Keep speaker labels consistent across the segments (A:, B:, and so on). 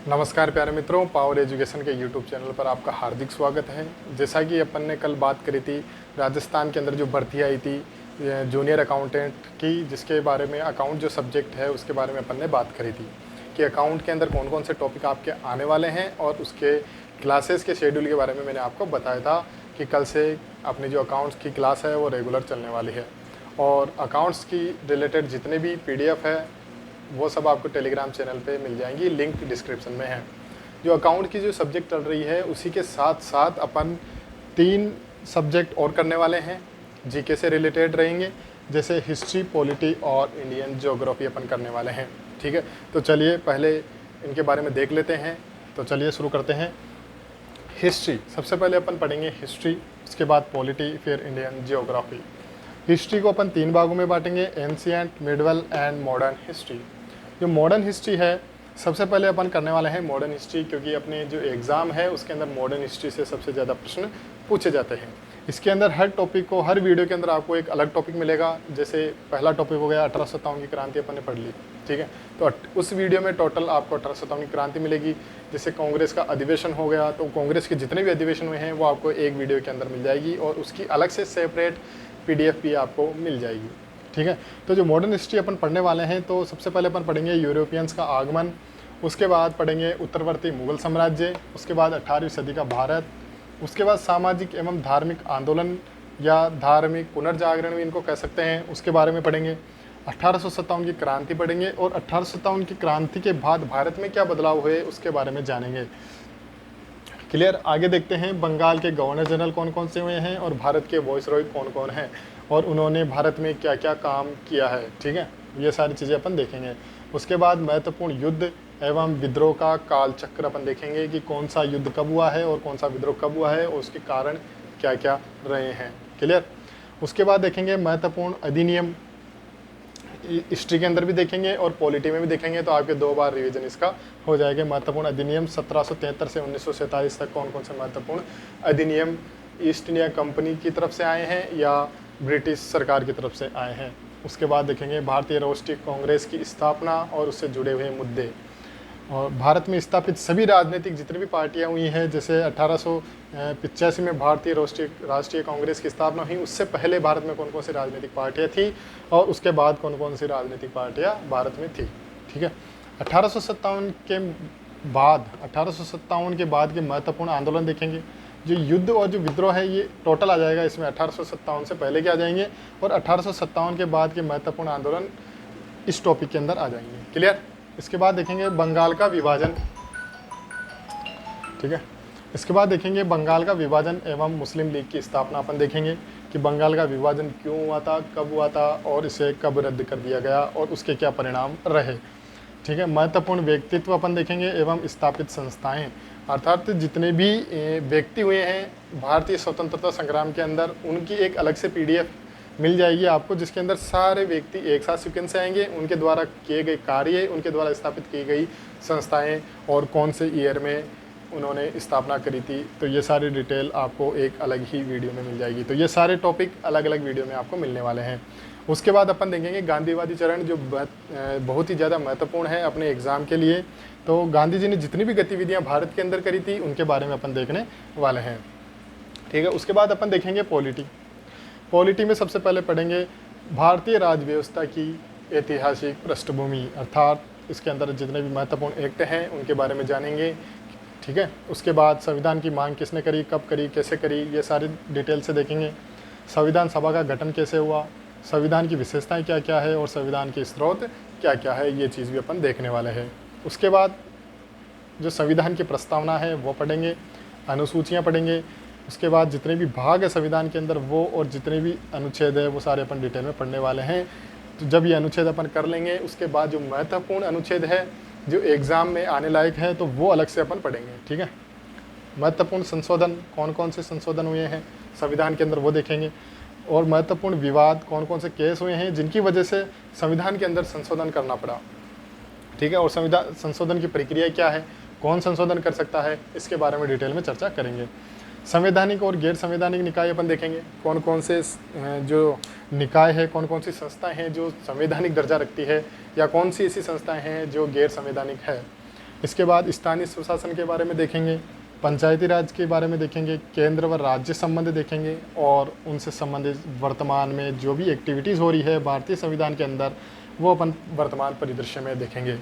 A: नमस्कार प्यारे मित्रों, पावर एजुकेशन के यूट्यूब चैनल पर आपका हार्दिक स्वागत है। जैसा कि अपन ने कल बात करी थी, राजस्थान के अंदर जो भर्ती आई थी जूनियर अकाउंटेंट की, जिसके बारे में अकाउंट जो सब्जेक्ट है उसके बारे में अपन ने बात करी थी कि अकाउंट के अंदर कौन कौन से टॉपिक आपके आने वाले हैं, और उसके क्लासेस के शेड्यूल के बारे में मैंने आपको बताया था कि कल से अपनी जो अकाउंट्स की क्लास है वो रेगुलर चलने वाली है। और अकाउंट्स की रिलेटेड जितने भी PDF है वो सब आपको टेलीग्राम चैनल पे मिल जाएंगी, लिंक डिस्क्रिप्शन में है। जो अकाउंट की जो सब्जेक्ट चल रही है उसी के साथ साथ अपन 3 सब्जेक्ट और करने वाले हैं, जीके से रिलेटेड रहेंगे, जैसे हिस्ट्री, पॉलिटी और इंडियन ज्योग्राफी अपन करने वाले हैं। ठीक है, तो चलिए पहले इनके बारे में देख लेते हैं। तो चलिए शुरू करते हैं। हिस्ट्री, सबसे पहले अपन पढ़ेंगे हिस्ट्री, उसके बाद पॉलिटी, फिर इंडियन ज्योग्राफी। हिस्ट्री को अपन 3 भागों में बांटेंगे, ancient, medieval and modern history. जो मॉडर्न हिस्ट्री है, सबसे पहले अपन करने वाले हैं मॉडर्न हिस्ट्री, क्योंकि अपने जो एग्ज़ाम है उसके अंदर मॉडर्न हिस्ट्री से सबसे ज़्यादा प्रश्न पूछे जाते हैं। इसके अंदर हर टॉपिक को, हर वीडियो के अंदर आपको एक अलग टॉपिक मिलेगा। जैसे पहला टॉपिक हो गया 1857 की क्रांति, अपन ने पढ़ ली, ठीक है। तो उस वीडियो में टोटल आपको 1857 की क्रांति मिलेगी। जैसे कांग्रेस का अधिवेशन हो गया, तो कांग्रेस के जितने भी अधिवेशन हुए हैं वो आपको एक वीडियो के अंदर मिल जाएगी, और उसकी अलग से सेपरेट PDF भी आपको मिल जाएगी, ठीक है। तो जो मॉडर्न हिस्ट्री अपन पढ़ने वाले हैं, तो सबसे पहले अपन पढ़ेंगे यूरोपियंस का आगमन, उसके बाद पढ़ेंगे उत्तरवर्ती मुगल साम्राज्य, उसके बाद 18वीं सदी का भारत, उसके बाद सामाजिक एवं धार्मिक आंदोलन या धार्मिक पुनर्जागरण भी इनको कह सकते हैं, उसके बारे में पढ़ेंगे। 1857 की क्रांति पढ़ेंगे, और 1857 की क्रांति के बाद भारत में क्या बदलाव हुए उसके बारे में जानेंगे। क्लियर। आगे देखते हैं बंगाल के गवर्नर जनरल कौन कौन से हुए हैं, और भारत के वॉइसरॉय कौन कौन हैं, और उन्होंने भारत में क्या क्या काम किया है, ठीक है। ये सारी चीज़ें अपन देखेंगे। उसके बाद महत्वपूर्ण युद्ध एवं विद्रोह का काल चक्र अपन देखेंगे कि कौन सा युद्ध कब हुआ है और कौन सा विद्रोह कब हुआ है और उसके कारण क्या क्या रहे हैं। क्लियर। उसके बाद देखेंगे महत्वपूर्ण अधिनियम, हिस्ट्री के अंदर भी देखेंगे और पॉलिटी में भी देखेंगे, तो आपके 2 बार रिवीजन इसका हो जाएगा। महत्वपूर्ण अधिनियम 1773 से 1947 तक कौन कौन से महत्वपूर्ण अधिनियम ईस्ट इंडिया कंपनी की तरफ से आए हैं या ब्रिटिश सरकार की तरफ से आए हैं। उसके बाद देखेंगे भारतीय राष्ट्रीय कांग्रेस की स्थापना और उससे जुड़े हुए मुद्दे, और भारत में स्थापित सभी राजनीतिक जितनी भी पार्टियां हुई हैं। जैसे 1885 में भारतीय राष्ट्रीय कांग्रेस की स्थापना हुई, उससे पहले भारत में कौन कौन सी राजनीतिक पार्टियां थी और उसके बाद कौन कौन सी राजनीतिक पार्टियां भारत में थी, ठीक है। 1857 के बाद के महत्वपूर्ण आंदोलन देखेंगे। जो युद्ध और जो विद्रोह है ये टोटल आ जाएगा इसमें, 1857 से पहले के आ जाएंगे और 1857 के बाद के महत्वपूर्ण आंदोलन इस टॉपिक के अंदर आ जाएंगे। क्लियर। इसके बाद देखेंगे बंगाल का विभाजन, ठीक है। इसके बाद देखेंगे बंगाल का विभाजन एवं मुस्लिम लीग की स्थापना। अपन देखेंगे कि बंगाल का विभाजन क्यों हुआ था, कब हुआ था और इसे कब रद्द कर दिया गया और उसके क्या परिणाम रहे, ठीक है। महत्वपूर्ण व्यक्तित्व अपन देखेंगे एवं स्थापित संस्थाएं, अर्थात जितने भी व्यक्ति हुए हैं भारतीय स्वतंत्रता संग्राम के अंदर, उनकी एक अलग से PDF मिल जाएगी आपको, जिसके अंदर सारे व्यक्ति एक साथ सीक्वेंस से आएंगे, उनके द्वारा किए गए कार्य, उनके द्वारा स्थापित की गई संस्थाएं और कौन से ईयर में उन्होंने स्थापना करी थी। तो ये सारी डिटेल आपको एक अलग ही वीडियो में मिल जाएगी। तो ये सारे टॉपिक अलग अलग वीडियो में आपको मिलने वाले हैं। उसके बाद अपन देखेंगे गांधीवादी चरण, जो बहुत ही ज़्यादा महत्वपूर्ण है अपने एग्ज़ाम के लिए। तो गांधी जी ने जितनी भी गतिविधियाँ भारत के अंदर करी थी उनके बारे में अपन देखने वाले हैं, ठीक है। उसके बाद अपन देखेंगे पॉलिटी। पॉलिटी में सबसे पहले पढ़ेंगे भारतीय राज व्यवस्था की ऐतिहासिक पृष्ठभूमि, अर्थात इसके अंदर जितने भी महत्वपूर्ण एक्ट हैं उनके बारे में जानेंगे, ठीक है। उसके बाद संविधान की मांग किसने करी, कब करी, कैसे करी, ये सारी डिटेल से देखेंगे। संविधान सभा का गठन कैसे हुआ, संविधान की विशेषताएं क्या क्या है और संविधान के स्रोत क्या क्या है, ये चीज़ भी अपन देखने वाले हैं। उसके बाद जो संविधान की प्रस्तावना है वो पढ़ेंगे, अनुसूचियाँ पढ़ेंगे। उसके बाद जितने भी भाग है संविधान के अंदर वो, और जितने भी अनुच्छेद है वो सारे अपन डिटेल में पढ़ने वाले हैं। तो जब ये अनुच्छेद अपन कर लेंगे, उसके बाद जो महत्वपूर्ण अनुच्छेद है जो एग्ज़ाम में आने लायक है तो वो अलग से अपन पढ़ेंगे, ठीक है। महत्वपूर्ण संशोधन, कौन कौन से संशोधन हुए हैं संविधान के अंदर वो देखेंगे, और महत्वपूर्ण विवाद, कौन कौन से केस हुए हैं जिनकी वजह से संविधान के अंदर संशोधन करना पड़ा, ठीक है। और संविधान संशोधन की प्रक्रिया क्या है, कौन संशोधन कर सकता है, इसके बारे में डिटेल में चर्चा करेंगे। संवैधानिक और गैर संवैधानिक निकाय अपन देखेंगे, कौन कौन से जो निकाय है, कौन कौन सी संस्थाएं हैं जो संवैधानिक दर्जा रखती है या कौन सी ऐसी संस्थाएं हैं जो गैर संवैधानिक है। इसके बाद स्थानीय स्वशासन के बारे में देखेंगे, पंचायती राज के बारे में देखेंगे, केंद्र व राज्य संबंध देखेंगे और उनसे संबंधित वर्तमान में जो भी एक्टिविटीज़ हो रही है भारतीय संविधान के अंदर वो अपन वर्तमान परिदृश्य में देखेंगे।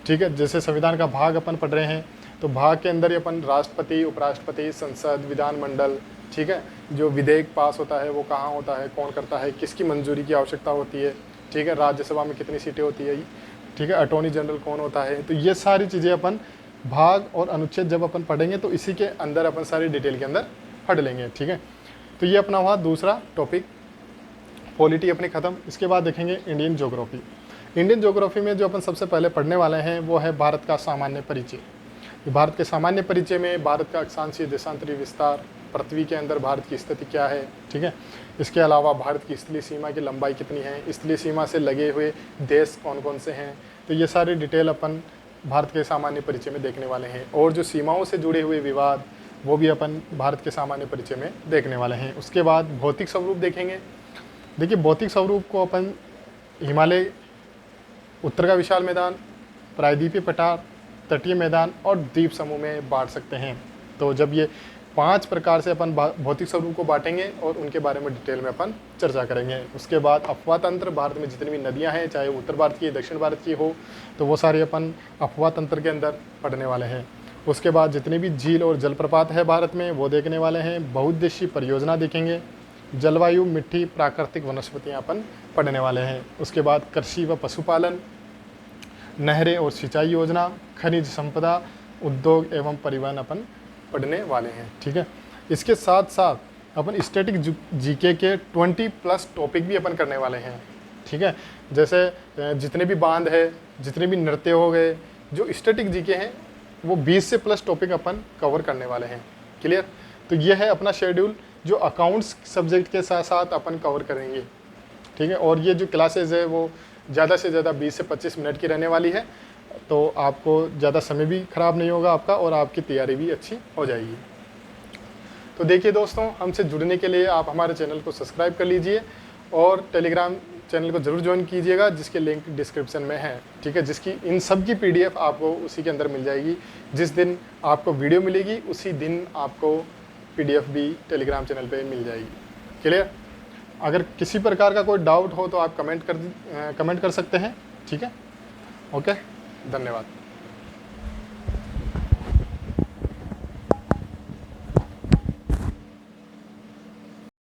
A: ठीक है, जैसे संविधान का भाग अपन पढ़ रहे हैं तो भाग के अंदर ही अपन राष्ट्रपति, उपराष्ट्रपति, संसद, विधानमंडल, ठीक है, जो विधेयक पास होता है वो कहाँ होता है, कौन करता है, किसकी मंजूरी की आवश्यकता होती है, ठीक है, राज्यसभा में कितनी सीटें होती है, ठीक है, अटॉर्नी जनरल कौन होता है। तो ये सारी चीज़ें अपन भाग और अनुच्छेद जब अपन पढ़ेंगे तो इसी के अंदर अपन सारी डिटेल के अंदर पढ़ लेंगे। ठीक है, तो ये अपना हुआ दूसरा टॉपिक, पॉलिटी अपनी ख़त्म। इसके बाद देखेंगे इंडियन ज्योग्राफी। इंडियन ज्योग्राफी में जो अपन सबसे पहले पढ़ने वाले हैं वो है भारत का सामान्य परिचय। भारत के सामान्य परिचय में भारत का अक्षांशीय देशांतरीय विस्तार, पृथ्वी के अंदर भारत की स्थिति क्या है, ठीक है, इसके अलावा भारत की स्थलीय सीमा की लंबाई कितनी है, स्थलीय सीमा से लगे हुए देश कौन कौन से हैं, तो ये सारी डिटेल अपन भारत के सामान्य परिचय में देखने वाले हैं। और जो सीमाओं से जुड़े हुए विवाद वो भी अपन भारत के सामान्य परिचय में देखने वाले हैं। उसके बाद भौतिक स्वरूप देखेंगे। देखिए, भौतिक स्वरूप को अपन हिमालय, उत्तर का विशाल मैदान, प्रायद्वीपीय पठार, तटीय मैदान और द्वीप समूह में बांट सकते हैं। तो जब ये 5 प्रकार से अपन भौतिक स्वरूप को बांटेंगे और उनके बारे में डिटेल में अपन चर्चा करेंगे। उसके बाद अफवाह तंत्र, भारत में जितनी भी नदियां हैं, चाहे उत्तर भारत की दक्षिण भारत की हो, तो वो सारी अपन अफवाह तंत्र के अंदर पढ़ने वाले हैं। उसके बाद जितनी भी झील और जलप्रपात है भारत में वो देखने वाले हैं। बहुउद्देशीय परियोजना देखेंगे। जलवायु, मिट्टी, प्राकृतिक वनस्पतियाँ अपन पढ़ने वाले हैं। उसके बाद कृषि व पशुपालन, नहरें और सिंचाई योजना, खनिज संपदा, उद्योग एवं परिवहन अपन पढ़ने वाले हैं। ठीक है, इसके साथ साथ अपन स्टैटिक जीके के 20+ टॉपिक भी अपन करने वाले हैं। ठीक है, जैसे जितने भी बांध है, जितने भी नृत्य हो गए, जो स्टैटिक जीके हैं वो 20 से प्लस टॉपिक अपन कवर करने वाले हैं। क्लियर? तो ये है अपना शेड्यूल जो अकाउंट्स सब्जेक्ट के साथ साथ अपन कवर करेंगे। ठीक है, और ये जो क्लासेज है वो ज़्यादा से ज़्यादा 20 से 25 मिनट की रहने वाली है, तो आपको ज़्यादा समय भी ख़राब नहीं होगा आपका और आपकी तैयारी भी अच्छी हो जाएगी। तो देखिए दोस्तों, हमसे जुड़ने के लिए आप हमारे चैनल को सब्सक्राइब कर लीजिए और टेलीग्राम चैनल को ज़रूर ज्वाइन कीजिएगा, जिसके लिंक डिस्क्रिप्शन में है। ठीक है, जिसकी इन सब की PDF आपको उसी के अंदर मिल जाएगी। जिस दिन आपको वीडियो मिलेगी उसी दिन आपको PDF भी टेलीग्राम चैनल पे मिल जाएगी। क्लियर? अगर किसी प्रकार का कोई डाउट हो तो आप कमेंट कर सकते हैं। ठीक है, ओके, धन्यवाद।